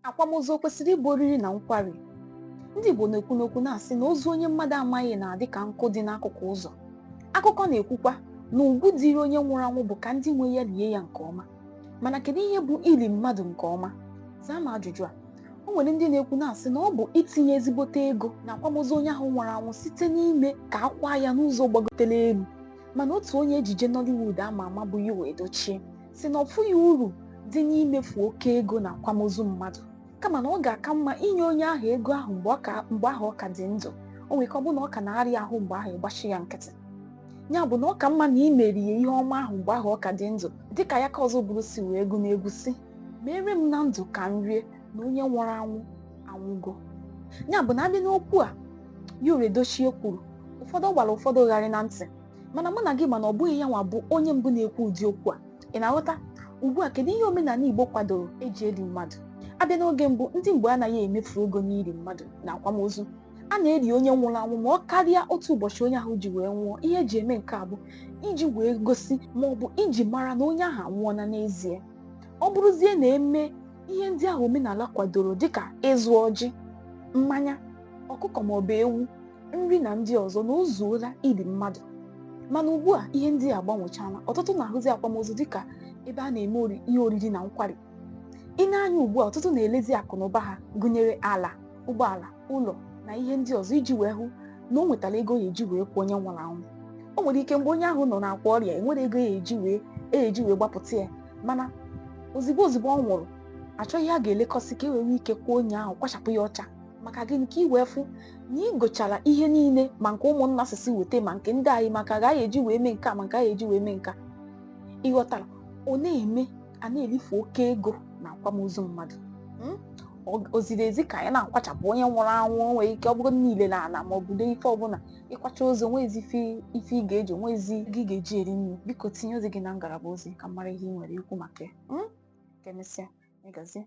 Akwamozu o kwesịrị ịbụ oriri na nkwari? Ndị Igbo na-ekwu n'okwu na-asị na ozu onye mmadụ amaghị na-adị ka nkụ dị n'akụkụ ụzọ. Akụkọ na-ekwukwa na ugwu dịrị onye nwụrụ anwụ bụ ka ndị nwe ya lie ya nke ọma. Mana kedu ihe bụ ili mmadụ nke ọma? Zaa m ajụjụ a. O nwere ndị na-ekwu na-asị na ọ bụ itinye ezigbote ego na akwamozu onye ahụ nwụrụ anwụ site n'ime ka akwa ya n'ụzọ gbagotere elu. Mana otu onye ejije Nollywood ama ama bụ Yul Edochie si na ọ fụghị uru dị n'imefu oke ego na akwamozu mmadụ, kama na ọ ga-aka mma inye onye ahụ ego ahụ mgbe ahụ ọ ka dị ndụ. O nwere ike ọ bụ na ọ ka na-arịa ahụ mgbe ahụ ịgbachi ya nkịtị. Ya bụ na ọ ka mma na imeri ya ihe ọma ahụ mgbe ahụ ọ ka dị ndụ, dịka ya ka ọzọ bụrụ si wee gu n'egwu si, mere m na ndụ ka m rie na onye nwụrụ anwụ anwụgo. Ya bụ na abịa n'okwu a Yul Edochie kwuru, ụfọdụ gbara ụfọdụ gharị na ntị, mana mụ na gị mana ọ bụghị ya nwa bụ onye mbụ na-ekwu ụdị okwu a. Ị na-aghọta? Ugbu a kedu ihe omenala Igbo kwadoro eji eli mmadụ? Abịa n'oge mbụ, ndị Igbo anaghị emefu ego n'ili mmadụ na akwamozu. A na-eli onye nwụrụ anwụ ma ọ karịa otu ụbọchị onye ahụ ji wee nwụọ. Ihe eji eme nke a bụ iji wee gosi ma ọ bụ iji mara na onye ahụ anwụọla n'ezie. Ọ bụrụzie na-eme ihe ndị ahụ omenala kwadoro dịka ịzụ ọjị, mmanya, ọkụkọ ma ọ bụ ewu, nri na ndị ọzọ, na o zuola ili mmadụ. Mana ugbu a ihe ndị a gbanwechala. Ọtụtụ na-ahụzi akwamozu dịka ebe a na-eme ihe oriri na nkwari. Ị na-anya ugbu a, ọtụtụ na-elezi akụ na ụba ha gụnyere ala, ụgbọala, ụlọ na ihe ndị ọzọ iji wee hụ na o nwetara ego ya eji wee kwụ onye nwụrụ anwụ. O nwere ike mgbe onye ahụ nọ n'akwa ọrịa enwere ego ya eji wee gbapụta ya, mana ozigbo ọ nwụrụ achọghị a ga-elekọsị ka e wee ike kwụọ onye ahụ, kwachapụ ya ọcha. Maka gịnị? Ka ị wee fụ na ị gochara ihe niile, ma nke ụmụnna sisi weta ma nke ndị anyị, maka ga eji wee mee nke a ma nke a eji wee mee nka. Ịghọtara? Ọ na-eme a na-elifu oke ego na akwamozu mmadụ. O ziri ezi ka anyị na-akwachapụ onye nwụrụ anwụ? Nwere ike ọ bụrụ niile na ala ma ọ bụ ife ọbụla ịkwacha ozu, onwezi ife ị ga-eji, onwezi gị ga-eji eri nri. Biko tinye ozi gị na ngalaba ozi ka m mara ihe ị nwere ikwu maka ya. Ka emesịa, ịgazie.